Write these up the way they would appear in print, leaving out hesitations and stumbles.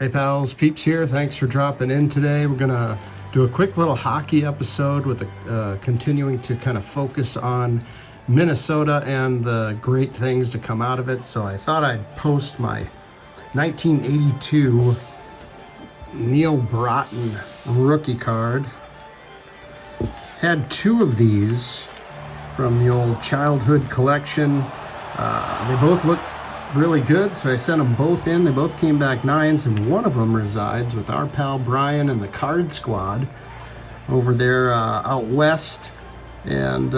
Hey pals, Peeps here. Thanks for dropping in today. We're gonna do a quick little hockey episode with continuing to kind of focus on Minnesota and the great things to come out of it. So I thought I'd post my 1982 Neil Broughton rookie card. Had two of these from the old childhood collection. They both looked really good, so I sent them both in. They both came back 9s, and one of them resides with our pal Brian and the Card Squad over there out west. And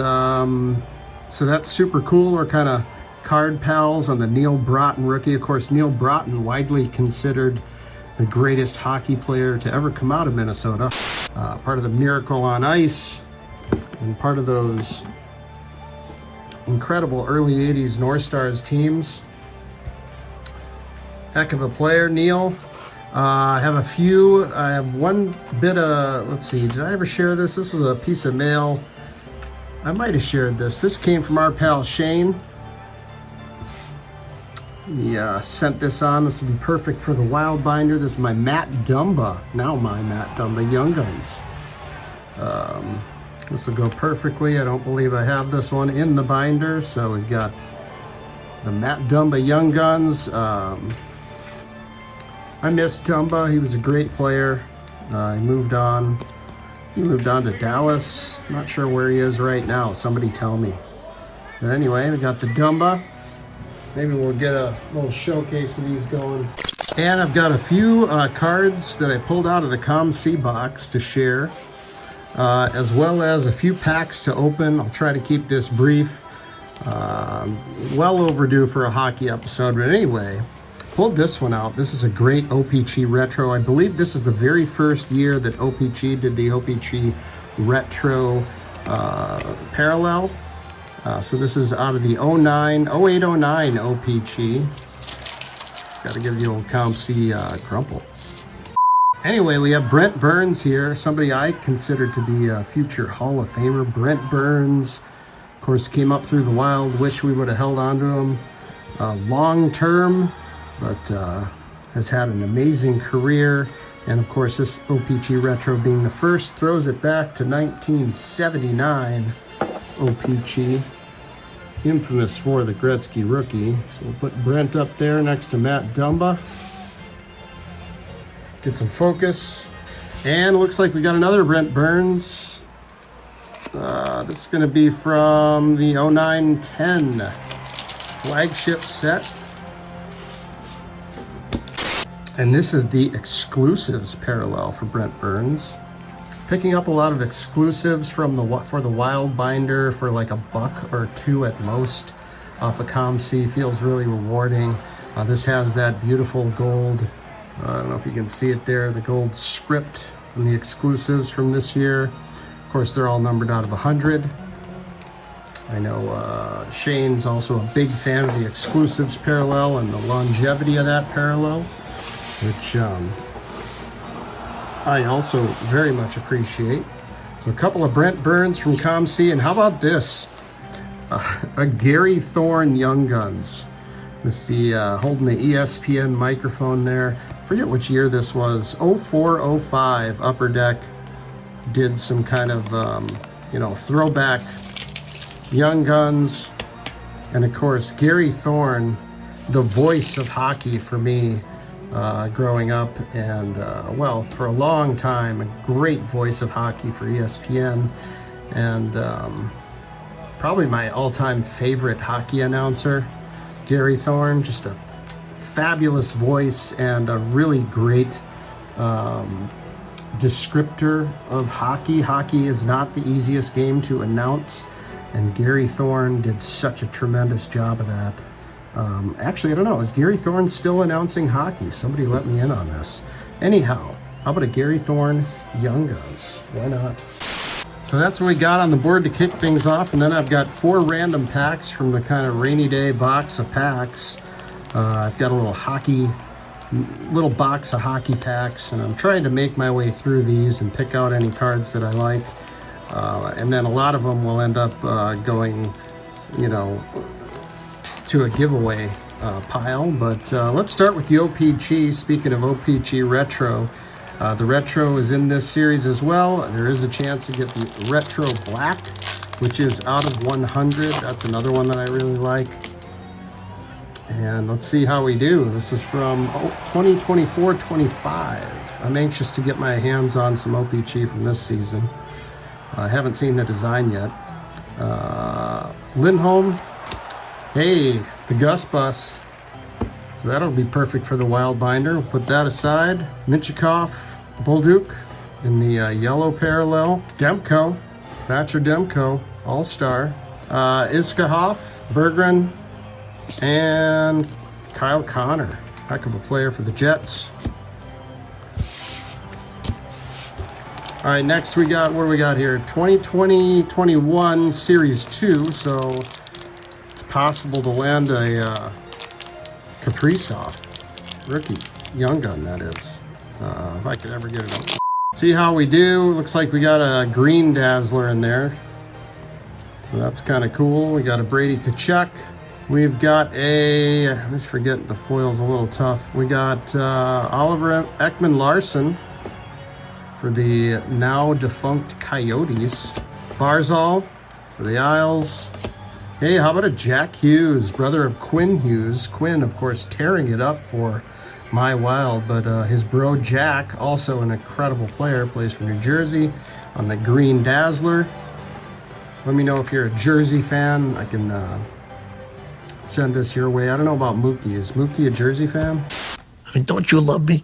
so that's super cool. We're kind of card pals on the Neil Broughton rookie. Of course, Neil Broughton, widely considered the greatest hockey player to ever come out of Minnesota. Part of the Miracle on Ice, and part of those incredible early 80s North Stars teams. Heck of a player, Neil. I have a few. I have one bit of, let's see, did I ever share this? This was a piece of mail. I might have shared this. This came from our pal Shane. He sent this on. This would be perfect for the Wild Binder. This is my Matt Dumba, now my Matt Dumba Young Guns. This will go perfectly. I don't believe I have this one in the binder, so we've got the Matt Dumba Young Guns. I miss Dumba. He was a great player. He moved on. He moved on to Dallas. Not sure where he is right now. Somebody tell me. But anyway, we got the Dumba. Maybe we'll get a little showcase of these going. And I've got a few cards that I pulled out of the ComC box to share, as well as a few packs to open. I'll try to keep this brief. Well overdue for a hockey episode, but anyway, pulled this one out. This is a great OPG retro. I believe this is the very first year that OPG did the OPG retro parallel. So this is out of the 08-09 OPG. Got to give the old ComC crumple. Anyway, we have Brent Burns here, somebody I consider to be a future Hall of Famer. Brent Burns, of course, came up through the Wild. Wish we would have held on to him long term, but has had an amazing career. And of course, this OPG retro being the first throws it back to 1979 OPG, infamous for the Gretzky rookie. So we'll put Brent up there next to Matt Dumba. Get some focus. And looks like we got another Brent Burns. This is going to be from the 09-10 flagship set. And this is the exclusives parallel for Brent Burns. Picking up a lot of exclusives from for the Wild Binder for like $1 or $2 at most off of ComC. Feels really rewarding. This has that beautiful gold, I don't know if you can see it there, the gold script on the exclusives from this year. Of course, they're all numbered out of 100. I know Shane's also a big fan of the exclusives parallel and the longevity of that parallel, which I also very much appreciate. So a couple of Brent Burns from ComC, and how about this? A Gary Thorne Young Guns with the holding the ESPN microphone there. Forget which year this was. 04-05 Upper Deck did some kind of throwback Young Guns, and of course Gary Thorne, the voice of hockey for me. Growing up, and well, for a long time, a great voice of hockey for ESPN, and probably my all-time favorite hockey announcer, Gary Thorne. Just a fabulous voice and a really great descriptor of hockey. Hockey is not the easiest game to announce, and Gary Thorne did such a tremendous job of that. Actually, I don't know, is Gary Thorne still announcing hockey? Somebody let me in on this. Anyhow, how about a Gary Thorne Young Guns? Why not? So that's what we got on the board to kick things off, and then I've got 4 random packs from the kind of rainy day box of packs. I've got a little box of hockey packs, and I'm trying to make my way through these and pick out any cards that I like. And then a lot of them will end up going, to a giveaway pile, but let's start with the OPG. Speaking of OPG Retro, the Retro is in this series as well. There is a chance to get the Retro Black, which is out of 100. That's another one that I really like. And let's see how we do. This is from 2024-25. I'm anxious to get my hands on some OPG from this season. I haven't seen the design yet. Lindholm. Hey, the Gus Bus. So that'll be perfect for the wild binder. We'll put that aside. Minchikov, Bolduc in the yellow parallel. Demko, Thatcher Demko, All-Star. Iskahoff, Berggren, and Kyle Connor. Heck of a player for the Jets. All right, next we got, what do we got here? 2020-21 Series 2, so it's possible to land a Kaprizov rookie, young gun that is, if I could ever get it up. See how we do. Looks like we got a green Dazzler in there, so that's kind of cool. We got a Brady Tkachuk. We've got a, I always forget, the foil's a little tough. We got Oliver Ekman-Larsson for the now defunct Coyotes. Barzal for the Isles. Hey, how about a Jack Hughes, brother of Quinn Hughes. Quinn, of course, tearing it up for my Wild, but his bro Jack, also an incredible player, plays for New Jersey on the green Dazzler. Let me know if you're a Jersey fan. I can send this your way. I don't know about Mookie. Is Mookie a Jersey fan? Don't you love me?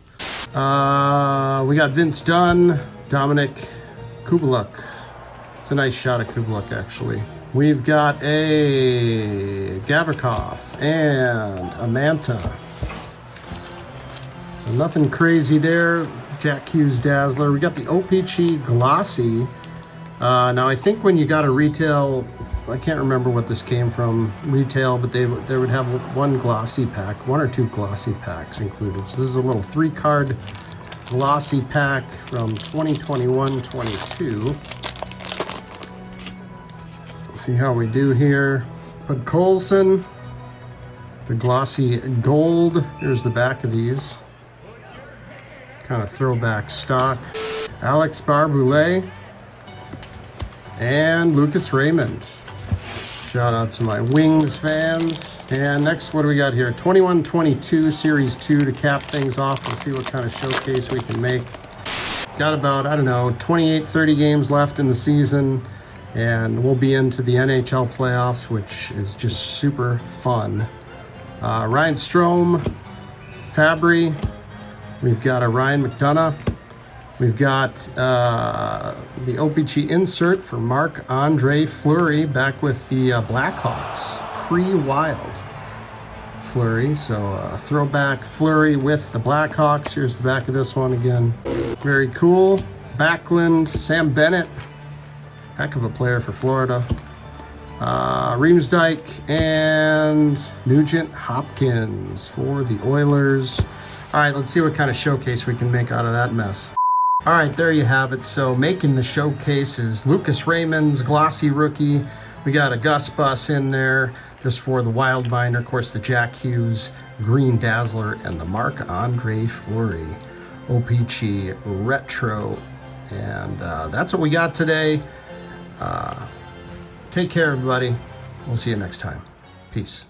We got Vince Dunn, Dominic Kubaluk. It's a nice shot of Kubaluk, actually. We've got a Gavrikov and a Manta. So nothing crazy there. Jack Hughes Dazzler. We got the OPG Glossy. Now I think when you got a retail, I can't remember what this came from, retail, but they would have one glossy pack, one or two glossy packs included. So this is a little 3-card glossy pack from 2021-22. Let's see how we do here. Bud Colson, the glossy gold. Here's the back of these. Kind of throwback stock. Alex Barboulay and Lucas Raymond. Shout out to my Wings fans. And next, what do we got here? 21-22 Series 2 to cap things off. We'll see what kind of showcase we can make. Got about, I don't know, 28, 30 games left in the season. And we'll be into the NHL playoffs, which is just super fun. Ryan Strome, Fabry. We've got a Ryan McDonough. We've got the OPG insert for Marc-Andre Fleury, back with the Blackhawks, pre-Wild Fleury. So throwback Fleury with the Blackhawks. Here's the back of this one again. Very cool. Backlund, Sam Bennett, heck of a player for Florida. Riemsdyk and Nugent Hopkins for the Oilers. All right, let's see what kind of showcase we can make out of that mess. All right, there you have it. So making the showcase is Lucas Raymond's glossy rookie. We got a Gus Bus in there just for the wild binder. Of course, the Jack Hughes green Dazzler and the Marc-Andre Fleury OPG Retro. And that's what we got today. Take care, everybody. We'll see you next time. Peace.